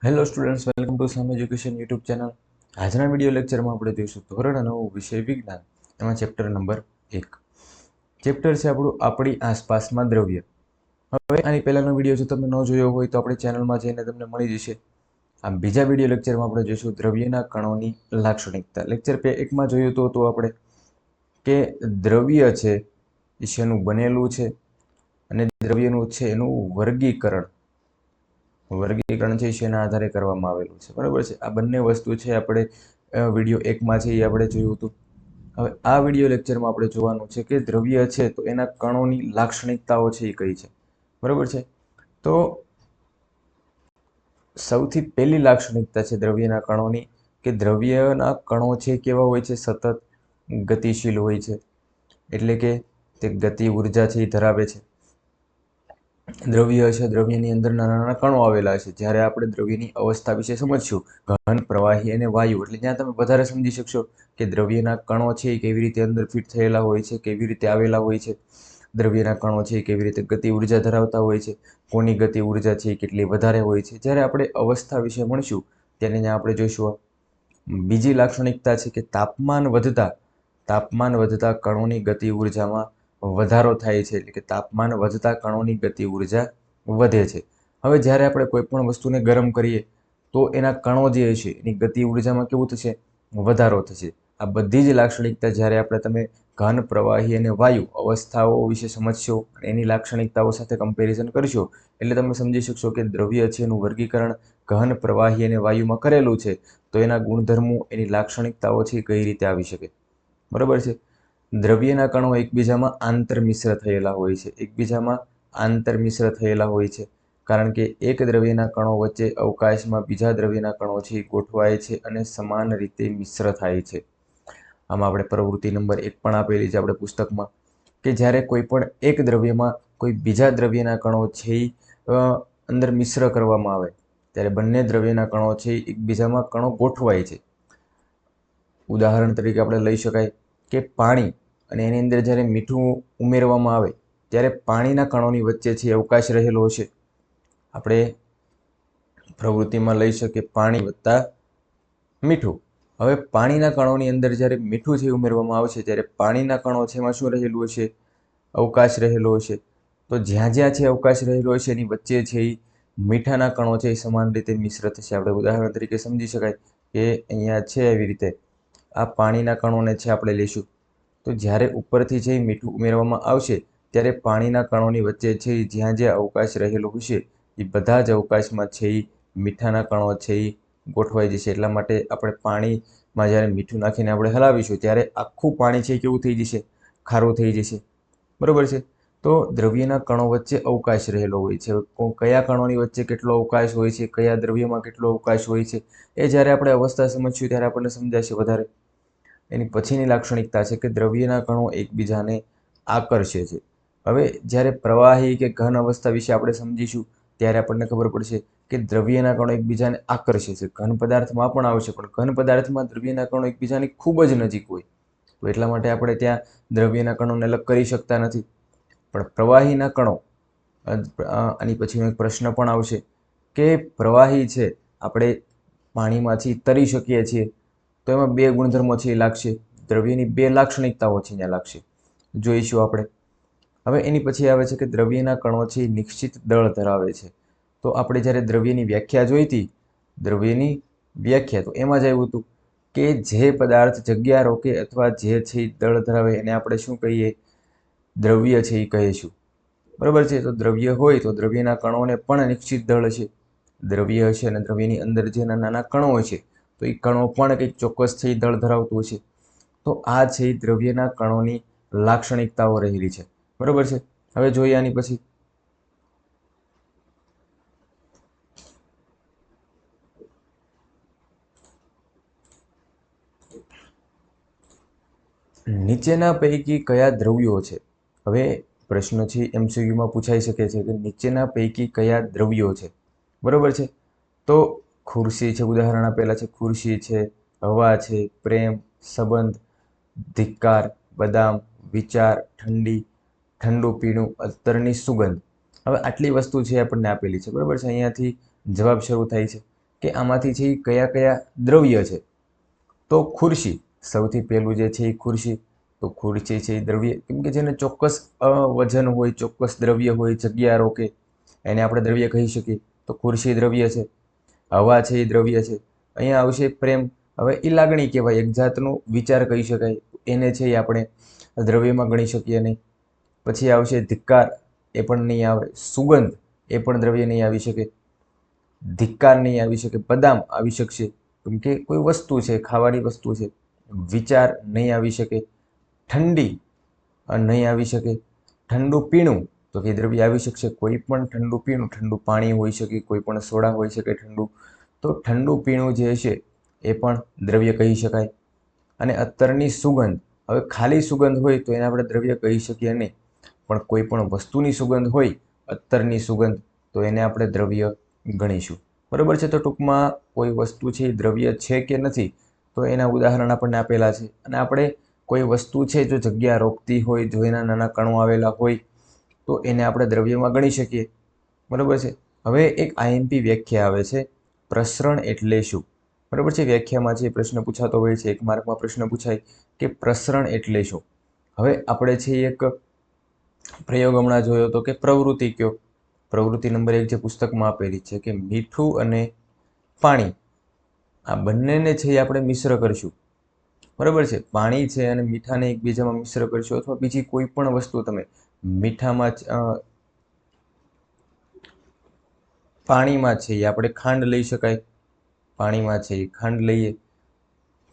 Hello students, welcome to some education YouTube channel. આજના video લેક્ચરમાં આપણે જોઈશું ધોરણ 9 વિષય વિજ્ઞાન, એમાં ચેપ્ટર નંબર 1. ચેપ્ટર છે આપણું આપણી આસપાસમાં દ્રવ્ય. હવે આની પહેલાનો વિડીયો જો તમે ન જોયો હોય તો આપણી ચેનલમાં જઈને તમને મળી જશે. આ બીજા વિડીયો લેક્ચરમાં આપણે જોઈશું દ્રવ્યના કણોની લાક્ષણિકતા. લેક્ચર 1માં જોયું તો આપણે કે દ્રવ્ય છે એ શેનું બનેલું છે અને દ્રવ્યનું છે એનું વર્ગીકરણ છે શેના આધારે કરવામાં આવેલું છે, બરાબર છે. આ બંને વસ્તુ છે આપણે વિડીયો 1માં છે એ આપણે જોયું હતું. હવે આ વિડીયો લેક્ચરમાં આપણે જોવાનું છે કે દ્રવ્ય છે તો એના કણોની લાક્ષણિકતાઓ છે એ કઈ છે, બરાબર છે. તો સૌથી પહેલી લાક્ષણિકતા છે દ્રવ્યના કણોની કે દ્રવ્યના કણો છે કેવા હોય છે? સતત ગતિશીલ હોય છે, એટલે કે તે ગતિ ઉર્જા છે એ ધરાવે છે. દ્રવ્ય છે, દ્રવ્યની અંદર નાના નાના કણો આવેલા છે. જ્યારે આપણે દ્રવ્યની અવસ્થા વિશે સમજશું, ઘન, પ્રવાહી અને વાયુ, એટલે ત્યાં તમે વધારે સમજી શકશો કે દ્રવ્યના કણો છે એ કેવી રીતે અંદર ફિટ થયેલા હોય છે, કેવી રીતે આવેલા હોય છે. દ્રવ્યના કણો છે એ કેવી રીતે ગતિ ઉર્જા ધરાવતા હોય છે, કોની ગતિ ઉર્જા છે એ કેટલી વધારે હોય છે. જ્યારે આપણે અવસ્થા વિશે ભણશું ત્યારે ત્યાં આપણે જોઈશું. બીજી લાક્ષણિકતા છે કે તાપમાન વધતા કણોની ગતિ ઉર્જામાં વધારો થાય છે, એટલે કે તાપમાન વધતા કણોની ગતિ ઉર્જા વધે છે. હવે જ્યારે આપણે કોઈ પણ વસ્તુને ગરમ કરીએ તો એના કણો જે હશે એની ગતિ ઉર્જામાં કેવું થશે? વધારો થશે. આ બધી જ લાક્ષણિકતા જ્યારે તમે ઘન, પ્રવાહી અને વાયુ અવસ્થાઓ વિશે સમજશો, એની લાક્ષણિકતાઓ સાથે કમ્પેરિઝન કરશો, એટલે તમે સમજી શકશો કે દ્રવ્ય છે એનું વર્ગીકરણ ઘન, પ્રવાહી અને વાયુમાં કરેલું છે, તો એના ગુણધર્મો, એની લાક્ષણિકતાઓ છે કઈ રીતે આવી શકે, બરાબર છે. દ્રવ્યના કણો એકબીજામાં આંતરમિશ્ર થયેલા હોય છે, કારણ કે એક દ્રવ્યના કણો વચ્ચે અવકાશમાં બીજા દ્રવ્યના કણો છે ગોઠવાય છે અને સમાન રીતે મિશ્ર થાય છે. આમાં આપણે પ્રવૃત્તિ નંબર 1 પણ આપેલી છે આપણે પુસ્તકમાં, કે જ્યારે કોઈ પણ એક દ્રવ્યમાં કોઈ બીજા દ્રવ્યના કણો છે અંદર મિશ્ર કરવામાં આવે ત્યારે બંને દ્રવ્યના કણો છે એકબીજામાં કણો ગોઠવાય છે. ઉદાહરણ તરીકે આપણે લઈ શકાય કે પાણી અને એની અંદર જ્યારે મીઠું ઉમેરવામાં આવે ત્યારે પાણીના કણોની વચ્ચે છે અવકાશ રહેલો હશે. આપણે પ્રવૃત્તિમાં લઈ શકીએ પાણી વત્તા મીઠું. હવે પાણીના કણોની અંદર જ્યારે મીઠું છે ઉમેરવામાં આવશે ત્યારે પાણીના કણો છે એમાં શું રહેલું હશે? અવકાશ રહેલો હશે. તો જ્યાં જ્યાં છે અવકાશ રહેલો હશે એની વચ્ચે છે એ મીઠાના કણો છે એ સમાન રીતે મિશ્ર થશે. આપણે ઉદાહરણ તરીકે સમજી શકાય કે અહીંયા છે એવી રીતે આ પાણીના કણોને છે આપણે લઈશું, તો જ્યારે ઉપરથી છે મીઠું ઉમેરવામાં આવશે ત્યારે પાણીના કણોની વચ્ચે છે જ્યાં જ્યાં અવકાશ રહેલો હશે એ બધા જ અવકાશમાં છે એ મીઠાના કણો છે એ ગોઠવાઈ જશે. એટલા માટે આપણે પાણીમાં જ્યારે મીઠું નાખીને આપણે હલાવીશું ત્યારે આખું પાણી છે કેવું થઈ જશે? ખારું થઈ જશે, બરાબર છે. તો દ્રવ્યના કણો વચ્ચે અવકાશ રહેલો હોય છે. કયા કણોની વચ્ચે કેટલો અવકાશ હોય છે, કયા દ્રવ્યમાં કેટલો અવકાશ હોય છે, એ જ્યારે આપણે અવસ્થા સમજશું ત્યારે આપણને સમજાશે વધારે. એની પછીની લાક્ષણિકતા છે કે દ્રવ્યના કણો એકબીજાને આકર્ષે છે. હવે જ્યારે પ્રવાહી કે ઘન અવસ્થા વિશે આપણે સમજીશું ત્યારે આપણને ખબર પડશે કે દ્રવ્યના કણો એકબીજાને આકર્ષે છે. ઘન પદાર્થમાં પણ આવશે, પણ ઘન પદાર્થમાં દ્રવ્યના કણો એકબીજાની ખૂબ જ નજીક હોય, તો એટલા માટે આપણે ત્યાં દ્રવ્યના કણોને અલગ કરી શકતા નથી. પણ પ્રવાહીના કણો, આની પછીનો એક પ્રશ્ન પણ આવશે કે પ્રવાહી છે આપણે પાણીમાંથી તરી શકીએ છીએ તો એમાં બે ગુણધર્મો છે એ લાગશે, દ્રવ્યની બે લાક્ષણિકતાઓ છે ત્યાં લાગશે, જોઈશું આપણે. હવે એની પછી આવે છે કે દ્રવ્યના કણો છે એ નિશ્ચિત દળ ધરાવે છે. તો આપણે જ્યારે દ્રવ્યની વ્યાખ્યા જોઈ હતી, તો એમાં જ આવ્યું હતું કે જે પદાર્થ જગ્યા રોકે અથવા જે છે દળ ધરાવે એને આપણે શું કહીએ? દ્રવ્ય છે એ કહીશું, બરાબર છે. તો દ્રવ્ય હોય તો દ્રવ્યના કણોને પણ નિશ્ચિત દળ હશે. દ્રવ્ય હશે અને દ્રવ્યની અંદર જે નાના કણો હશે તો એ કણો પણ કંઈક ચોક્કસ છે એ દળ ધરાવતું હશે. તો આ છે દ્રવ્યના કણોની લાક્ષણિકતાઓ રહેલી છે, બરાબર છે. હવે જોઈએ આની પછી નીચેના પૈકી કયા દ્રવ્યો છે? હવે પ્રશ્ન છે MCQમાં પૂછાઈ શકે છે કે નીચેના પૈકી કયા દ્રવ્યો છે, બરાબર છે. તો ખુરશી છે, ઉદાહરણ આપેલા છે, ખુરશી છે, હવા છે, પ્રેમ, સંબંધ, ધિક્કાર, બદામ, વિચાર, ઠંડુ પીણું, અત્તરની સુગંધ. હવે આટલી વસ્તુ છે આપણને આપેલી છે, બરાબર છે. અહીંયાથી જવાબ શરૂ થાય છે કે આમાંથી છે એ કયા કયા દ્રવ્ય છે. તો ખુરશી સૌથી પહેલું જે છે એ ખુરશી. તો ખુરશી છે એ દ્રવ્ય, કેમ કે જેને ચોક્કસ વજન હોય, ચોક્કસ દ્રવ્ય હોય, જગ્યા રોકે, એને આપણે દ્રવ્ય કહી શકીએ. તો ખુરશી દ્રવ્ય છે. હવા છે એ દ્રવ્ય છે. અહીંયા આવશે પ્રેમ. હવે એ લાગણી કહેવાય, એક જાતનો વિચાર કહી શકાય. એને છે એ આપણે દ્રવ્યમાં ગણી શકીએ નહીં. પછી આવશે ધિક્કાર, એ પણ નહીં આવે. સુગંધ, એ પણ દ્રવ્ય નહીં આવી શકે. ધિક્કાર નહીં આવી શકે. બદામ આવી શકશે, કેમ કે કોઈ વસ્તુ છે, ખાવાની વસ્તુ છે. વિચાર નહીં આવી શકે. ઠંડી નહીં આવી શકે. ઠંડુ પીણું, તો કે દ્રવ્ય આવી શકશે. કોઈ પણ ઠંડુ પીણું, ઠંડુ પાણી હોઈ શકે, કોઈ પણ સોડા હોઈ શકે ઠંડુ. તો ઠંડુ પીણું જે છે એ પણ દ્રવ્ય કહી શકાય. અને અત્તરની સુગંધ, હવે ખાલી સુગંધ હોય તો એને આપણે દ્રવ્ય કહી શકીએ નહીં, પણ કોઈ પણ વસ્તુની સુગંધ હોય, અત્તરની સુગંધ, તો એને આપણે દ્રવ્ય ગણીશું. બરાબર છે. તો ટૂંકમાં કોઈ વસ્તુ છે એ દ્રવ્ય છે કે નથી, તો એના ઉદાહરણ આપણને આપેલા છે. અને આપણે કોઈ વસ્તુ છે જો જગ્યા રોકતી હોય, જો એના નાના કણો આવેલા હોય, તો એને આપણે દ્રવ્યમાં ગણી શકીએ. બરાબર છે. હવે એક આઈએમપી વ્યાખ્યા આવે છે, પ્રસરણ એટલે શું? બરાબર છે. વ્યાખ્યામાં જે પ્રશ્ન પૂછાતો હોય છે, 1 માર્કમાં પ્રશ્ન પૂછાય કે પ્રસરણ એટલે શું. હવે આપણે છે એક પ્રયોગ હમણાં જોયો હતો કે પ્રવૃત્તિ કયો. પ્રવૃત્તિ નંબર 1 જે પુસ્તકમાં આપેલી છે કે મીઠું અને પાણી, આ બંનેને છે એ આપણે મિશ્ર કરશું. બરાબર છે. પાણી છે અને મીઠાને એકબીજામાં મિશ્ર કરશું, અથવા બીજી કોઈ પણ વસ્તુ તમે મીઠામાં પાણીમાં છે એ આપણે ખાંડ લઈ શકાય. પાણીમાં છે એ ખાંડ લઈએ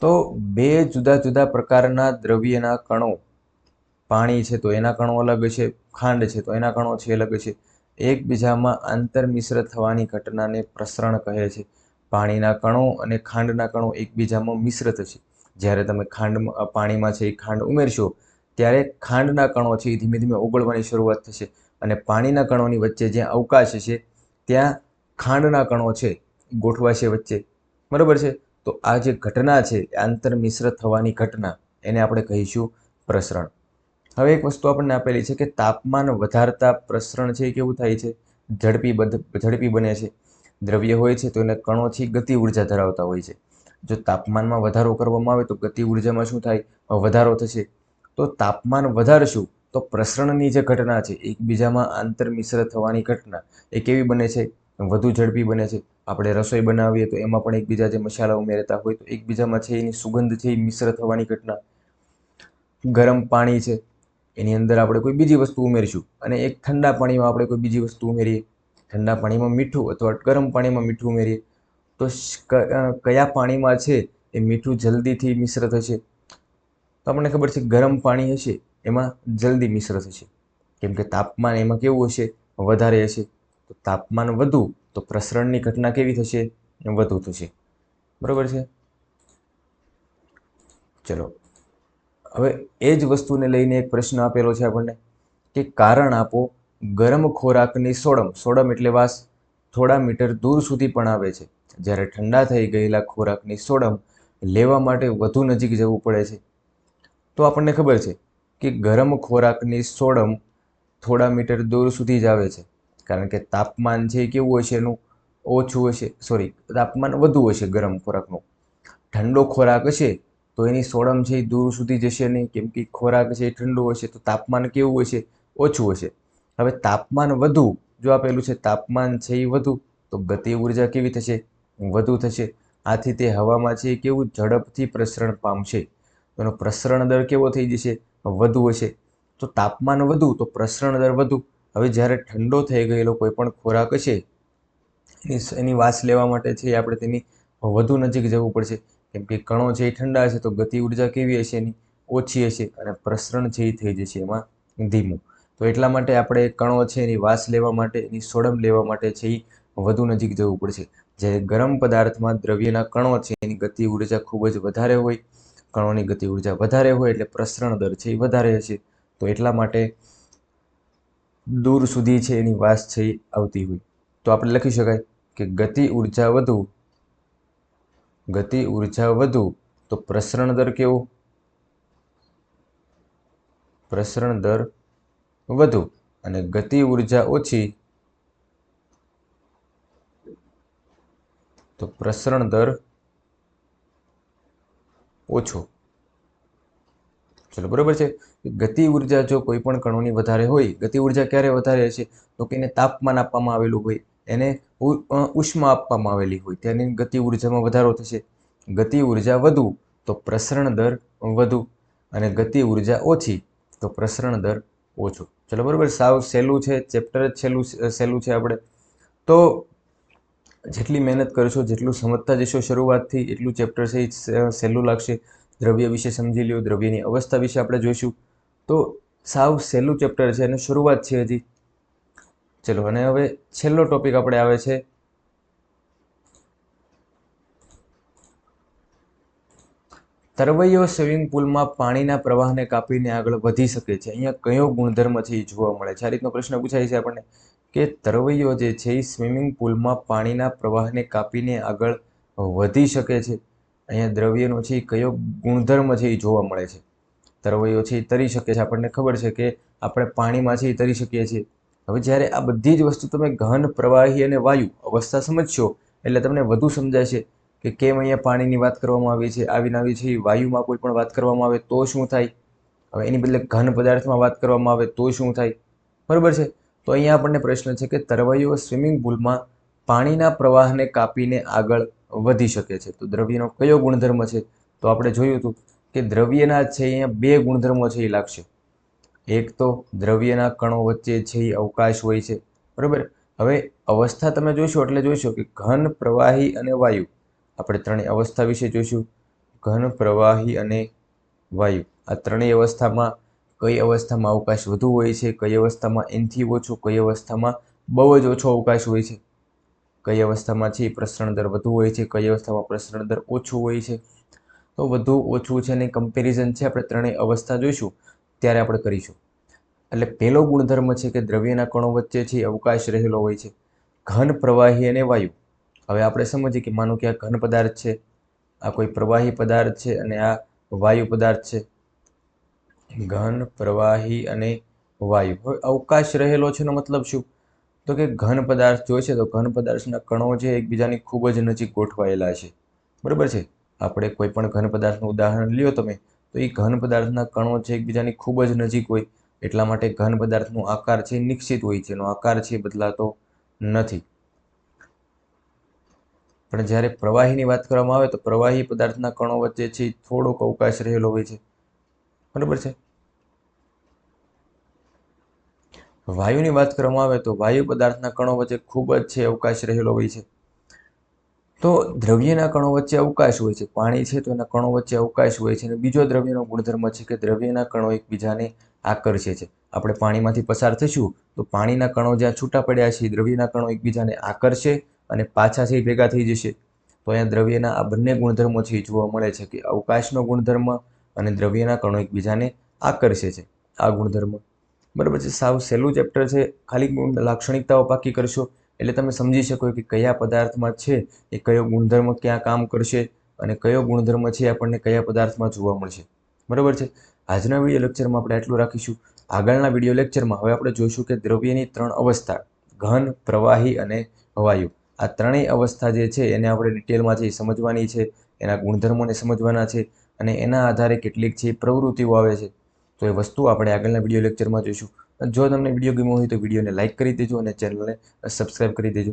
તો બે જુદા જુદા પ્રકારના દ્રવ્યના કણો, પાણી છે તો એના કણો અલગ હશે, ખાંડ છે તો એના કણો છે અલગ હશે, એકબીજામાં આંતરમિશ્ર થવાની ઘટનાને પ્રસરણ કહે છે. પાણીના કણો અને ખાંડના કણો એકબીજામાં મિશ્ર થશે. જ્યારે તમે પાણીમાં છે એ ખાંડ ઉમેરશો ત્યારે ખાંડના કણો છે એ ધીમે ધીમે ઓગળવાની શરૂઆત થશે, અને પાણીના કણોની વચ્ચે જ્યાં અવકાશ છે ત્યાં ખાંડના કણો છે ગોઠવાશે વચ્ચે. બરાબર છે. તો આ જે ઘટના છે આંતરમિશ્ર થવાની ઘટના, એને આપણે કહીશું પ્રસરણ. હવે એક વસ્તુ આપણને આપેલી છે કે તાપમાન વધારતા પ્રસરણ છે એ કેવું થાય છે? ઝડપી બને છે. દ્રવ્ય હોય છે તો એને કણોથી ગતિ ઉર્જા ધરાવતા હોય છે. જો તાપમાનમાં વધારો કરવામાં આવે તો ગતિ ઉર્જામાં શું થાય? વધારો થશે. તો તાપમાન વધારશું તો પ્રસરણની જે ઘટના છે, એકબીજામાં આંતરમિશ્ર થવાની ઘટના, એ કેવી બને છે? વધુ ઝડપી બને છે. આપણે રસોઈ બનાવીએ તો એમાં પણ એકબીજા જે મસાલા ઉમેરતા હોય તો એકબીજામાં છે એની સુગંધ છે એ મિશ્ર થવાની ઘટના. ગરમ પાણી છે, એની અંદર આપણે કોઈ બીજી વસ્તુ ઉમેરીશું, અને એક ઠંડા પાણીમાં આપણે કોઈ બીજી વસ્તુ ઉમેરીએ. ઠંડા પાણીમાં મીઠું અથવા ગરમ પાણીમાં મીઠું ઉમેરીએ તો કયા પાણીમાં છે એ મીઠું જલ્દીથી મિશ્ર થશે? તો આપણને ખબર છે ગરમ પાણી હશે એમાં જલ્દી મિશ્ર થશે, કેમ કે તાપમાન એમાં કેવું હશે? વધારે હશે. તો તાપમાન વધુ તો પ્રસરણની ઘટના કેવી થશે? વધુ થશે. બરાબર છે. ચલો, હવે એ જ વસ્તુને લઈને એક પ્રશ્ન આપેલો છે આપણને કે કારણ આપો ગરમ ખોરાકની સોડમ એટલે વાસ થોડા મીટર દૂર સુધી પણ આવે છે, જ્યારે ઠંડા થઈ ગયેલા ખોરાકની સોડમ લેવા માટે વધુ નજીક જવું પડે છે. તો આપણને ખબર છે કે ગરમ ખોરાકની સોડમ થોડા મીટર દૂર સુધી જ આવે છે, કારણ કે તાપમાન છે કેવું હશે એનું? ઓછું હશે, તાપમાન વધુ હશે ગરમ ખોરાકનું. ઠંડો ખોરાક હશે તો એની સોડમ છે એ દૂર સુધી જશે નહીં, કેમ કે ખોરાક છે એ ઠંડો હશે તો તાપમાન કેવું હશે? ઓછું હશે. હવે તાપમાન વધુ, જો આપેલું છે તાપમાન છે એ વધુ, તો ગતિ ઉર્જા કેવી થશે? વધુ થશે. આથી તે હવામાં છે એ કેવું ઝડપથી પ્રસરણ પામશે. એનો પ્રસરણ દર કેવો થઈ જશે? વધુ હશે. તો તાપમાન વધુ તો પ્રસરણ દર વધુ. હવે જ્યારે ઠંડો થઈ ગયેલો કોઈ પણ ખોરાક હશે, એની વાસ લેવા માટે છે આપણે તેની વધુ નજીક જવું પડશે, કેમ કે કણો છે એ ઠંડા હશે તો ગતિ ઉર્જા કેવી હશે? એની ઓછી હશે, અને પ્રસરણ છે એ થઈ જશે એમાં ધીમું. તો એટલા માટે આપણે કણો છે એની વાસ લેવા માટે, એની સોડમ લેવા માટે છે એ વધુ નજીક જવું પડશે. જ્યારે ગરમ પદાર્થમાં દ્રવ્યના કણો છે એની ગતિ ઉર્જા ખૂબ જ વધારે હોય, કણોની ગતિ ઉર્જા વધારે હોય એટલે પ્રસરણ દર છે એ વધારે હશે. તો એટલા માટે દૂર સુધી છે એની વાસ છે એ આવતી હોય. તો આપણે લખી શકાય કે ગતિ ઉર્જા વધુ તો પ્રસરણ દર કેવો? પ્રસરણ દર વધુ. અને ગતિ ઉર્જા ઓછી તો પ્રસરણ દર ઓછો. ચલો બરોબર છે. ગતિ ઉર્જા જો કોઈ પણ કણોની વધારે હોય, ગતિ ઉર્જા ક્યારે વધારે હશે તો કે એને તાપમાન આપવામાં આવેલું હોય, એને ઉષ્મા આપવામાં આવેલી હોય, તેની ગતિ ઉર્જામાં વધારો થશે. ગતિ ઉર્જા વધુ તો પ્રસરણ દર વધુ, અને ગતિ ઉર્જા ઓછી તો પ્રસરણ દર ઓછો. ચલો બરોબર, સાવ સહેલું છે, ચેપ્ટર જ સહેલું છે. આપણે તો જેટલી મહેનત કરશો, જેટલું સમજતા જશો શરૂઆતથી, એટલું ચેપ્ટર છે એ સહેલું લાગશે. દ્રવ્ય વિશે સમજી લ્યો, દ્રવ્યની અવસ્થા વિશે આપણે જોઈશું. તો સાવ સહેલું ચેપ્ટર છે અને શરૂઆત છે હજી. ચલો, અને હવે છેલ્લો ટોપિક આપણે આવે છે તરવૈયો સ્વિમિંગ પુલમાં પાણીના પ્રવાહને કાપીને આગળ વધી શકે છે. અહીંયા કયો ગુણધર્મ છે એ જોવા મળે છે. આ રીતનો પ્રશ્ન પૂછાય છે આપણને કે તરવૈયો જે છે એ સ્વિમિંગ પુલમાં પાણીના પ્રવાહને કાપીને આગળ વધી શકે છે. અહીંયા દ્રવ્યનો છે એ કયો ગુણધર્મ છે એ જોવા મળે છે. તરવૈયો છે એ તરી શકે છે, આપણને ખબર છે કે આપણે પાણીમાં છે એ તરી શકીએ છીએ. હવે જ્યારે આ બધી જ વસ્તુ તમે ઘન, પ્રવાહી અને વાયુ અવસ્થા સમજશો એટલે તમને વધુ સમજાશે કે કેમ અહીંયા પાણીની વાત કરવામાં આવી છે, આવી છે વાયુમાં કોઈ પણ વાત કરવામાં આવે તો શું થાય, હવે એની બદલે ઘન પદાર્થમાં વાત કરવામાં આવે તો શું થાય. બરાબર છે. તો અહીંયા આપણને પ્રશ્ન છે કે તરવૈયો સ્વિમિંગ પુલમાં પાણીના પ્રવાહને કાપીને આગળ વધી શકે છે. તો દ્રવ્યનો કયો ગુણધર્મ છે તો આપણે જોયું હતું કે દ્રવ્યના છે અહીંયા બે ગુણધર્મો છે એ લાગશે. એક તો દ્રવ્યના કણો વચ્ચે છે એ અવકાશ હોય છે. બરાબર. હવે અવસ્થા તમે જોશો એટલે જોઈશો કે ઘન, પ્રવાહી અને વાયુ, આપણે ત્રણેય અવસ્થા વિશે જોઈશું. ઘન, પ્રવાહી અને વાયુ, આ ત્રણેય અવસ્થામાં કઈ અવસ્થામાં અવકાશ વધુ હોય છે, કઈ અવસ્થામાં એનથી ઓછો, કઈ અવસ્થામાં બહુ જ ઓછો અવકાશ હોય છે, કઈ અવસ્થામાં છે પ્રસરણ દર વધુ હોય છે, કઈ અવસ્થામાં પ્રસરણ દર ઓછું હોય છે. તો વધુ ઓછું છે અને કમ્પેરિઝન છે આપણે ત્રણેય અવસ્થા જોઈશું ત્યારે આપણે કરીશું. એટલે પહેલો ગુણધર્મ છે કે દ્રવ્યના કણો વચ્ચે છે અવકાશ રહેલો હોય છે. ઘન, પ્રવાહી અને વાયુ. હવે આપણે સમજીએ કે માનો કે આ ઘન પદાર્થ છે, આ કોઈ પ્રવાહી પદાર્થ છે અને આ વાયુ પદાર્થ છે. ઘન, પ્રવાહી અને વાયુ. હવે અવકાશ રહેલો છે એનો મતલબ શું તો કે ઘન પદાર્થ જોઈએ છે તો ઘન પદાર્થના કણો છે એકબીજાની ખૂબ જ નજીક ગોઠવાયેલા છે. બરાબર છે. આપણે કોઈ પણ ઘન પદાર્થનું ઉદાહરણ લ્યો તમે તો એ ઘન પદાર્થના કણો છે એકબીજાની ખૂબ જ નજીક હોય, એટલા માટે ઘન પદાર્થનો આકાર છે નિશ્ચિત હોય છે, એનો આકાર છે બદલાતો નથી. પણ જ્યારે પ્રવાહીની વાત કરવામાં આવે તો પ્રવાહી પદાર્થના કણો વચ્ચે છે થોડોક અવકાશ રહેલો હોય છે. બરાબર છે. વાયુની વાત કરવામાં આવે તો વાયુ પદાર્થના કણો વચ્ચે ખૂબ જ છે અવકાશ રહેલો હોય છે. તો દ્રવ્યના કણો વચ્ચે અવકાશ હોય છે, પાણી છે તો એના કણો વચ્ચે અવકાશ હોય છે. અને બીજો દ્રવ્યનો ગુણધર્મ છે કે દ્રવ્યના કણો એકબીજાને આકર્ષે છે. આપણે પાણીમાંથી પસાર થઈશું તો પાણીના કણો જ્યાં છૂટા પડ્યા છે દ્રવ્યના કણો એકબીજાને આકર્ષે અને પાછા છે ભેગા થઈ જશે. તો અહીંયા દ્રવ્યના આ બંને ગુણધર્મો છે એ જોવા મળે છે કે અવકાશનો ગુણધર્મ અને દ્રવ્યના કણો એકબીજાને આકર્ષે છે, આ ગુણધર્મ. બરાબર છે. સાવ સહેલું ચેપ્ટર છે, ખાલી લાક્ષણિકતાઓ પાકી કરશો એટલે તમે સમજી શકો કે કયા પદાર્થમાં છે એ કયો ગુણધર્મ ક્યાં કામ કરશે અને કયો ગુણધર્મ છે આપણને કયા પદાર્થમાં જોવા મળશે. બરાબર છે. આજના વિડીયો લેક્ચરમાં આપણે આટલું રાખીશું. આગળના વિડીયો લેક્ચરમાં હવે આપણે જોઈશું કે દ્રવ્યની ત્રણ અવસ્થા, ઘન, પ્રવાહી અને વાયુ, આ ત્રણેય અવસ્થા જે છે એને આપણે ડિટેલમાં છે સમજવાની છે, એના ગુણધર્મોને સમજવાના છે અને એના આધારે કેટલીક છે પ્રવૃત્તિઓ આવે છે. તો એ વસ્તુ આપણે આગળના વિડીયો લેક્ચરમાં જોઈશું. જો તમને વિડીયો ગમ્યો હોય તો વિડીયોને લાઇક કરી દેજો અને ચેનલને સબસ્ક્રાઈબ કરી દેજો.